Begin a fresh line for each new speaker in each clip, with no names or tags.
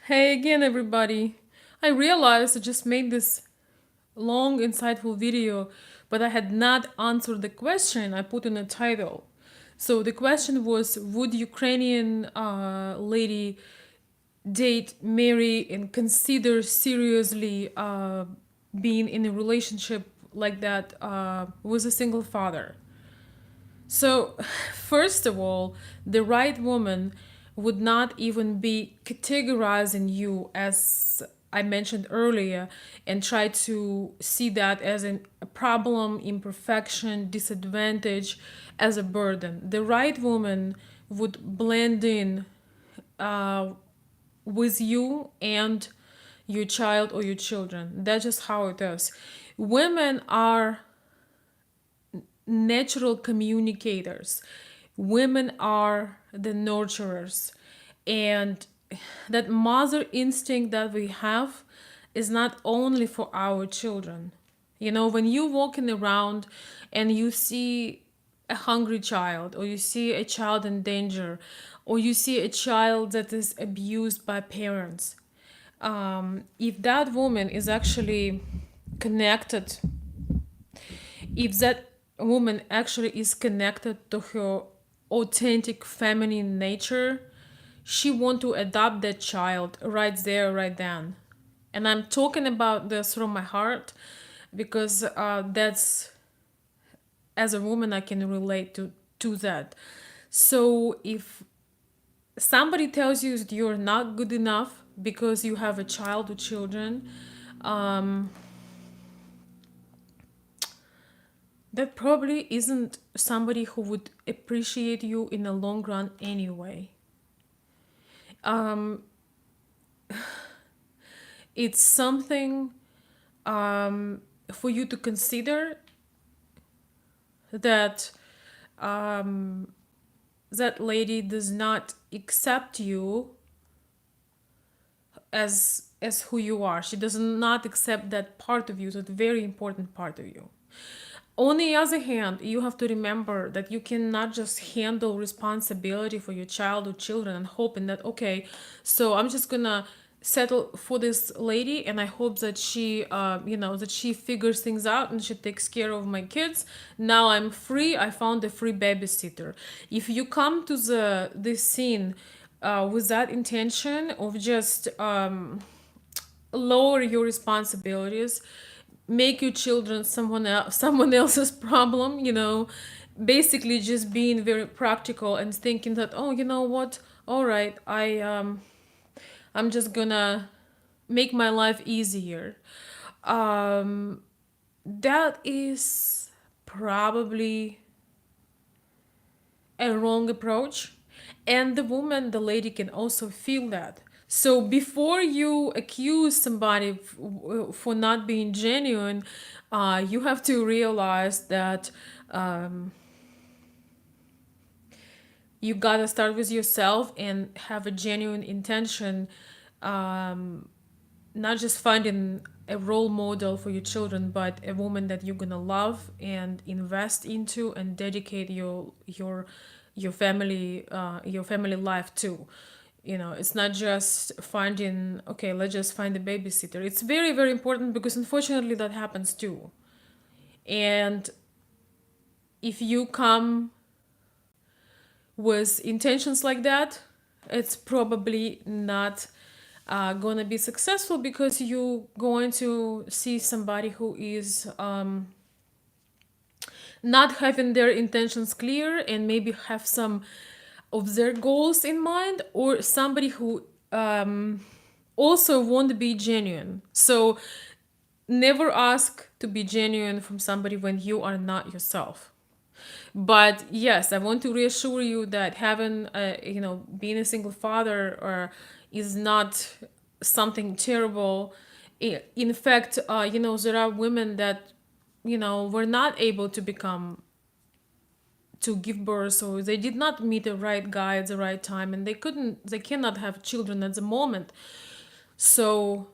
Hey again, everybody. I realized I just made this long, insightful video, but I had not answered the question I put in the title. So the question was, would Ukrainian lady date, marry, and consider seriously being in a relationship like that with a single father? So, first of all, the right woman would not even be categorizing you as I mentioned earlier and try to see that as a problem, imperfection, disadvantage, as a burden. The right woman would blend in uh, with you and your child or your children. That's just how it is. Women are natural communicators. Women are the nurturers. And that mother instinct that we have is not only for our children. You know, when you walking around and you see a hungry child, or you see a child in danger, or you see a child that is abused by parents, if that woman is actually connected, if that woman actually is connected to her authentic feminine nature, she want to adopt that child right there, right then. And I'm talking about this from my heart because that's, as a woman, I can relate to that. So if somebody tells you that you're not good enough because you have a child or children, that probably isn't somebody who would appreciate you in the long run anyway. Um, it's something for you to consider that that lady does not accept you as who you are. She does not accept that part of you, that very important part of you. On the other hand, you have to remember that you cannot just handle responsibility for your child or children and hoping that, okay, so I'm just gonna settle for this lady and I hope that that she figures things out and she takes care of my kids. Now I'm free. I found a free babysitter. If you come to this scene with that intention of just lower your responsibilities, make your children someone else's problem, basically just being very practical and thinking that, oh, you know what, all right, I'm just gonna make my life easier. um that is probably a wrong approach, and the lady can also feel that. So before you accuse somebody for not being genuine, you have to realize that um, you gotta start with yourself and have a genuine intention, um, not just finding a role model for your children, but a woman that you're gonna love and invest into and dedicate your family life to. It's not just finding, okay, let's just find a babysitter. It's very, very important because unfortunately that happens too. And if you come with intentions like that, it's probably not gonna be successful because you're going to see somebody who is not having their intentions clear and maybe have some of their goals in mind, or somebody who also won't be genuine. So never ask to be genuine from somebody when you are not yourself. But yes, I want to reassure you that being a single father or is not something terrible. In fact, there are women that were not able to give birth, so they did not meet the right guy at the right time, and they cannot have children at the moment. So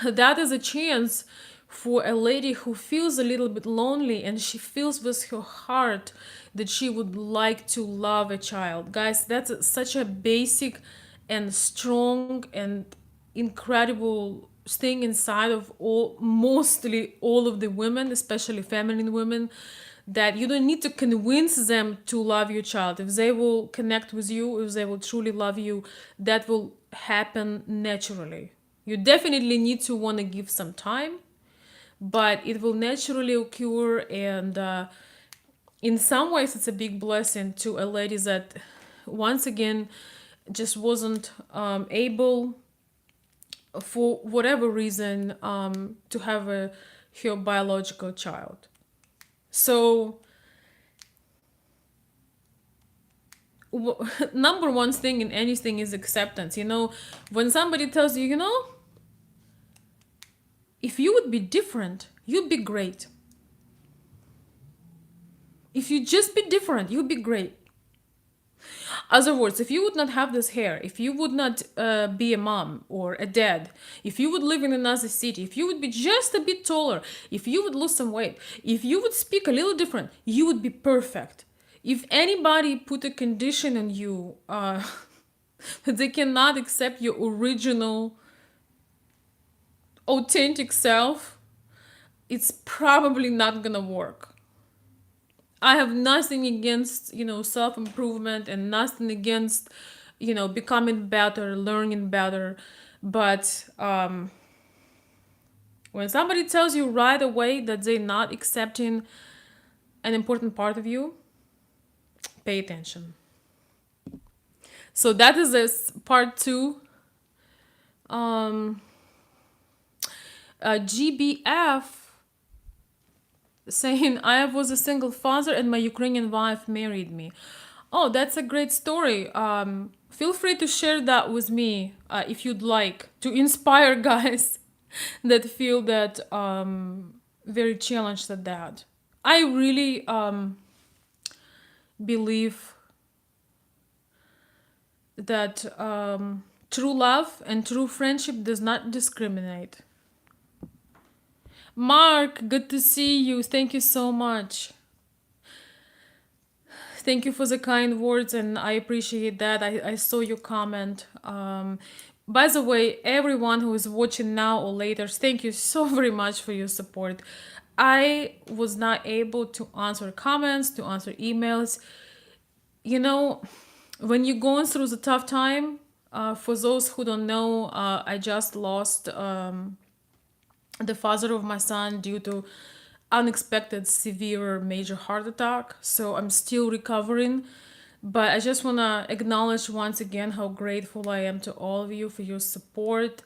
that is a chance for a lady who feels a little bit lonely and she feels with her heart that she would like to love a child. Guys, that's such a basic and strong and incredible thing inside of mostly all of the women, especially feminine women, that you don't need to convince them to love your child. If they will connect with you, if they will truly love you, that will happen naturally. You definitely need to want to give some time, but it will naturally occur. And in some ways, it's a big blessing to a lady that, once again, just wasn't able, for whatever reason, to have her biological child. So, number one thing in anything is acceptance. When somebody tells you, if you would be different, you'd be great. If you just be different, you'd be great. Other words, if you would not have this hair, if you would not be a mom or a dad, if you would live in another city, if you would be just a bit taller, if you would lose some weight, if you would speak a little different, you would be perfect. If anybody put a condition on you, they cannot accept your original, authentic self, it's probably not gonna work. I have nothing against, self improvement, and nothing against, becoming better, learning better. But when somebody tells you right away that they're not accepting an important part of you, pay attention. So that is this part two. GBF saying, I was a single father and my Ukrainian wife married me. Oh, that's a great story. Feel free to share that with me if you'd like, to inspire guys that feel that very challenged at that. I really believe that true love and true friendship does not discriminate. Mark, good to see you. Thank you so much. Thank you for the kind words, and I appreciate that. I saw your comment. By the way, everyone who is watching now or later, thank you so very much for your support. I was not able to answer comments, to answer emails. When you're going through the tough time, for those who don't know, I just lost the father of my son due to unexpected severe major heart attack. So I'm still recovering. But I just want to acknowledge once again how grateful I am to all of you for your support.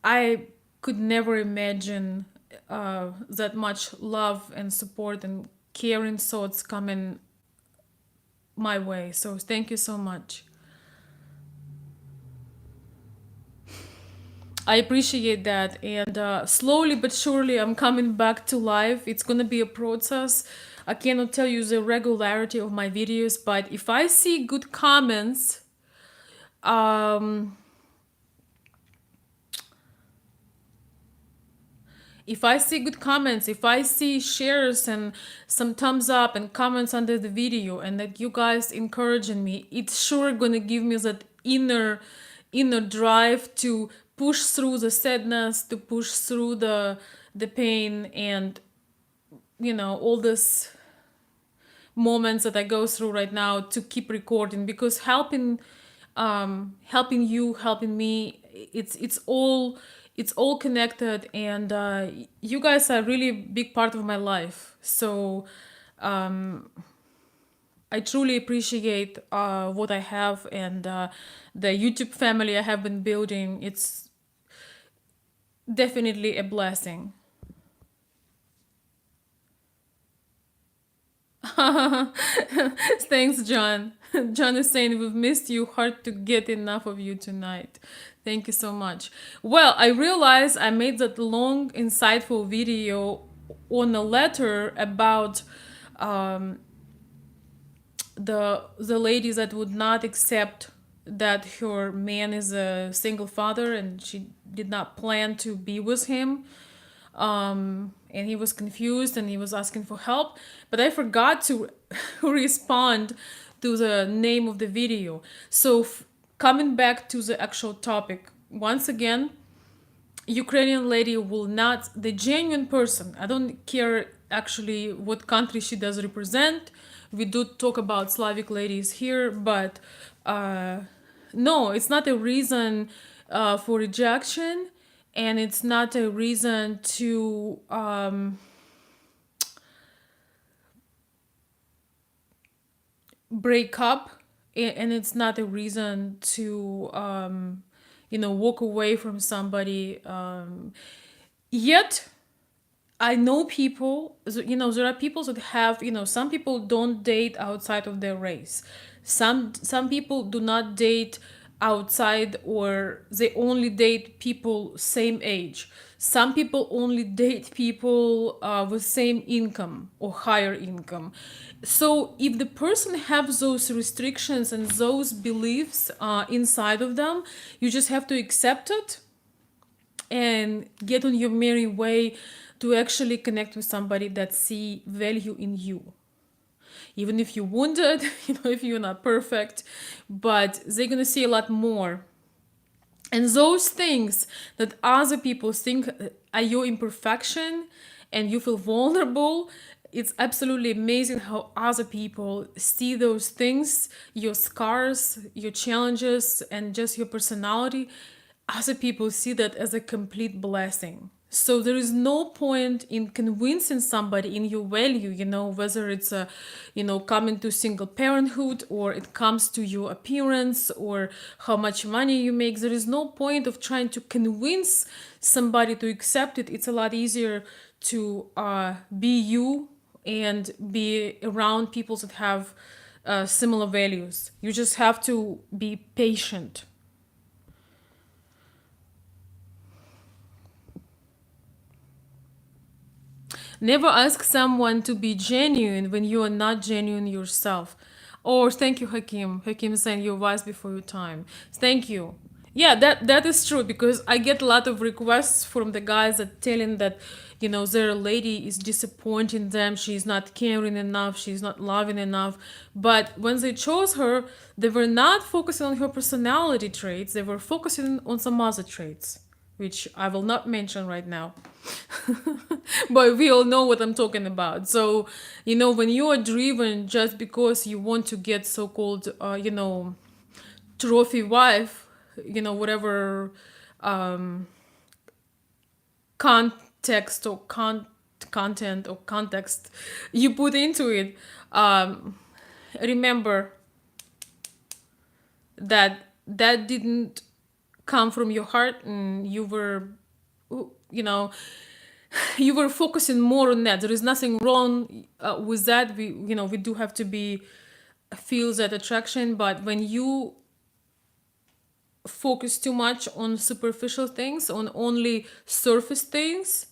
I could never imagine that much love and support and caring thoughts coming my way. So thank you so much. I appreciate that. And slowly but surely, I'm coming back to life. It's going to be a process. I cannot tell you the regularity of my videos, but if I see good comments, if I see good comments, if I see shares and some thumbs up and comments under the video, and that you guys encouraging me, it's sure gonna give me that inner drive to push through the sadness, to push through the pain, and all this moments that I go through right now, to keep recording, because helping you, helping me, it's all connected. And you guys are really a big part of my life. So I truly appreciate what I have, and the YouTube family I have been building. It's definitely a blessing. Thanks, John. John is saying, we've missed you. Hard to get enough of you tonight. Thank you so much. Well, I realized I made that long, insightful video on a letter about the lady that would not accept that her man is a single father, and she did not plan to be with him. And he was confused and he was asking for help, but I forgot to respond to the name of the video. So coming back to the actual topic, once again, Ukrainian lady will not, the genuine person, I don't care actually what country she does represent. We do talk about Slavic ladies here, but no, it's not a reason for rejection, and it's not a reason to break up, and it's not a reason to walk away from somebody. Yet I know people, there are people that have, some people don't date outside of their race. Some people do not date outside, or they only date people same age. Some people only date people with same income or higher income. So if the person has those restrictions and those beliefs inside of them, you just have to accept it and get on your merry way to actually connect with somebody that see value in you, even if you're wounded, if you're not perfect, but they're gonna see a lot more. And those things that other people think are your imperfection and you feel vulnerable, it's absolutely amazing how other people see those things, your scars, your challenges, and just your personality. Other people see that as a complete blessing. So there is no point in convincing somebody in your value, whether it's coming to single parenthood, or it comes to your appearance, or how much money you make. There is no point of trying to convince somebody to accept it. It's a lot easier to be you and be around people that have similar values. You just have to be patient. Never ask someone to be genuine when you are not genuine yourself. Or thank you, Hakim. Hakim is saying you're wise before your time. Thank you. Yeah, that is true, because I get a lot of requests from the guys that telling that, their lady is disappointing them. She's not caring enough. She's not loving enough. But when they chose her, they were not focusing on her personality traits. They were focusing on some other traits, which I will not mention right now. But we all know what I'm talking about. So, when you are driven just because you want to get so-called, trophy wife, whatever context or content or context you put into it, remember that didn't come from your heart, and you were, you know you were focusing more on that. There is nothing wrong with that. We do have to be feel that attraction, but when you focus too much on superficial things, on only surface things,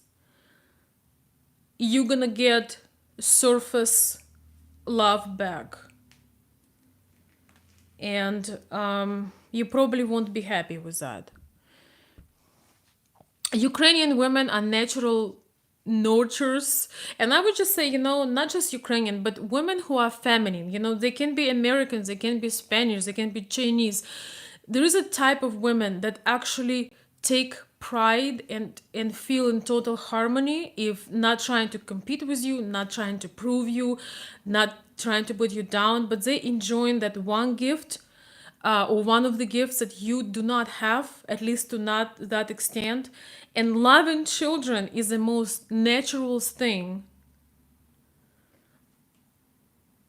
you're gonna get surface love back, and you probably won't be happy with that. Ukrainian women are natural nurturers, and I would just say, not just Ukrainian, but women who are feminine. They can be Americans, they can be Spanish, they can be Chinese. There is a type of women that actually take pride and feel in total harmony, if not trying to compete with you, not trying to prove you, not trying to put you down, but they enjoying that one gift, or one of the gifts that you do not have, at least to not that extent. And loving children is the most natural thing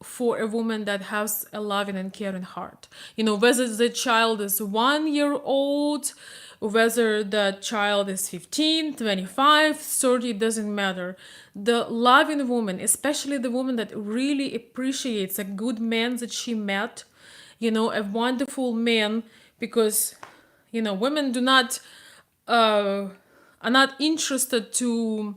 for a woman that has a loving and caring heart. Whether the child is 1 year old, whether the child is 15, 25, 30, doesn't matter. The loving woman, especially the woman that really appreciates a good man that she met, a wonderful man, because, women do not, are not interested to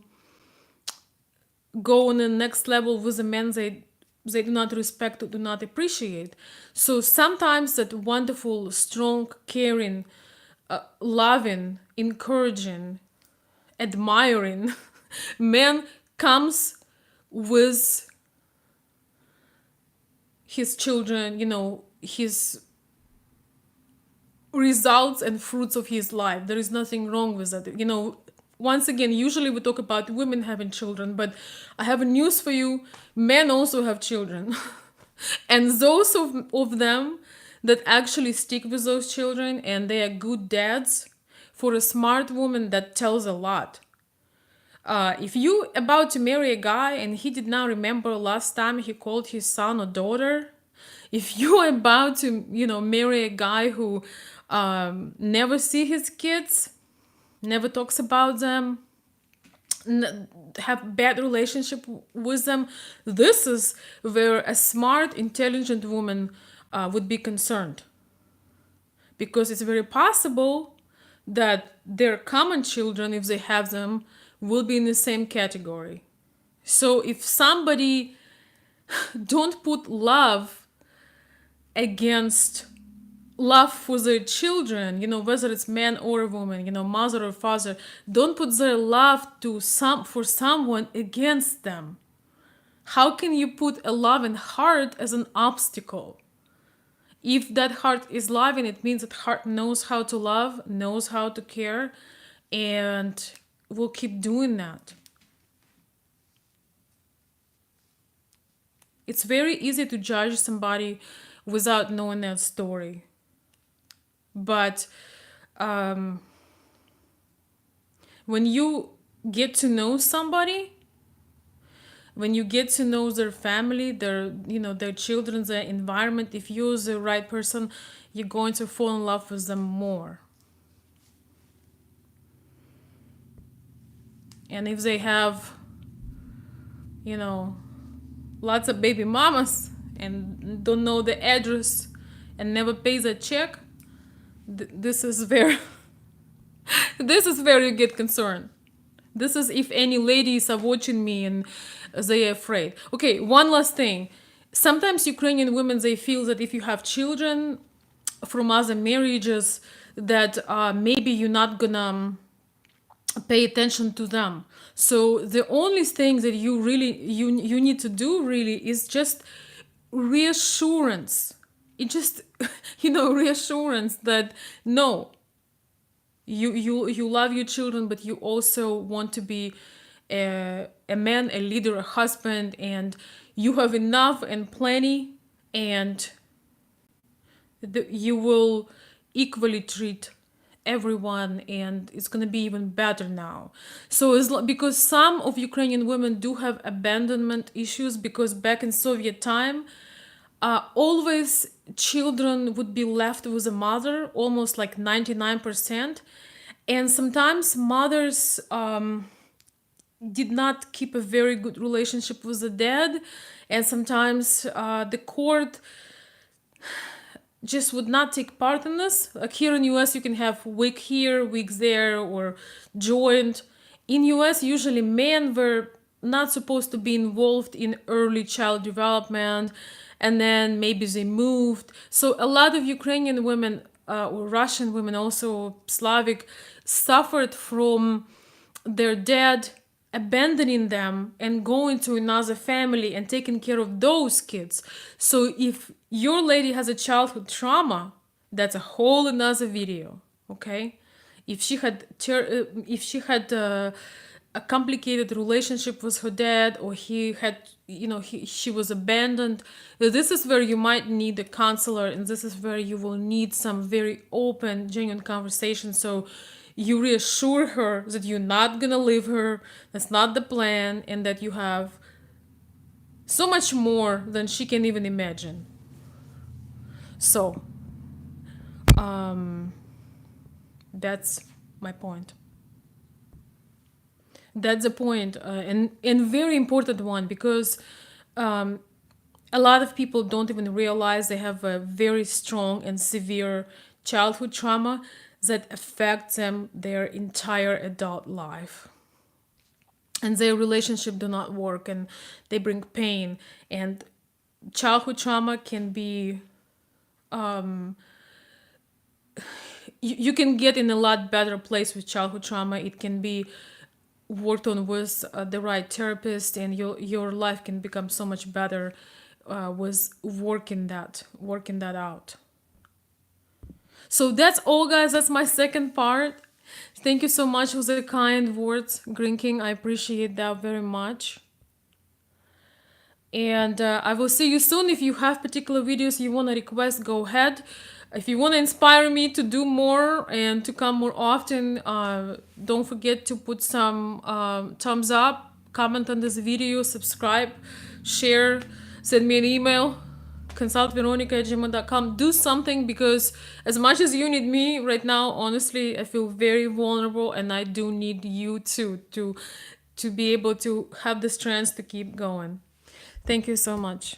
go on the next level with a man they do not respect or do not appreciate. So sometimes that wonderful, strong, caring, loving, encouraging, admiring man comes with his children, his results and fruits of his life. There is nothing wrong with that. Once again, usually we talk about women having children, but I have a news for you. Men also have children. And those of them that actually stick with those children and they are good dads, for a smart woman, that tells a lot. If you about to marry a guy and he did not remember last time he called his son or daughter, if you are about to marry a guy who never see his kids, never talks about them, have bad relationship with them, this is where a smart, intelligent woman would be concerned, because it's very possible that their common children, if they have them, will be in the same category. So if somebody don't put love against love for their children, whether it's man or a woman, mother or father, don't put their love for someone against them. How can you put a loving heart as an obstacle? If that heart is loving, it means that heart knows how to love, knows how to care, and will keep doing that. It's very easy to judge somebody without knowing that story. But when you get to know somebody, when you get to know their family, their children, their environment, if you're the right person, you're going to fall in love with them more. And if they have, lots of baby mamas and don't know the address and never pays a check, this is very this is very good concern. This is if any ladies are watching me and they are afraid. Okay, one last thing. Sometimes Ukrainian women, they feel that if you have children from other marriages, that maybe you're not gonna pay attention to them. So the only thing that you need to do really is just reassurance. It just reassurance that no, you love your children, but you also want to be a man, a leader, a husband, and you have enough and plenty, and you will equally treat everyone, and it's going to be even better now. So because some of Ukrainian women do have abandonment issues, because back in Soviet time, always children would be left with a mother, almost like 99%. And sometimes mothers did not keep a very good relationship with the dad. And sometimes the court just would not take part in this. Like here in US, you can have week here, weeks there, or joint. In US, usually men were not supposed to be involved in early child development, and then maybe they moved. So a lot of Ukrainian women, or Russian women, also Slavic, suffered from their dad abandoning them and going to another family and taking care of those kids. So if your lady has a childhood trauma, that's a whole another video, okay? If she had a complicated relationship with her dad, or he had, she was abandoned, this is where you might need a counselor, and this is where you will need some very open, genuine conversation. So you reassure her that you're not gonna leave her, that's not the plan, and that you have so much more than she can even imagine. So, that's my point. That's a point, and very important one, because a lot of people don't even realize they have a very strong and severe childhood trauma that affects them their entire adult life, and their relationship do not work, and they bring pain. And childhood trauma can be you can get in a lot better place with childhood trauma. It can be worked on with the right therapist, and your life can become so much better with working that out. So that's all, guys. That's my second part. Thank you so much for the kind words, Green King. I appreciate that very much. And I will see you soon. If you have particular videos you want to request, go ahead. If you want to inspire me to do more and to come more often, don't forget to put some thumbs up, comment on this video, subscribe, share, send me an email, consultveronica@gmail.com. Do something, because as much as you need me right now, honestly, I feel very vulnerable, and I do need you too to be able to have the strength to keep going. Thank you so much.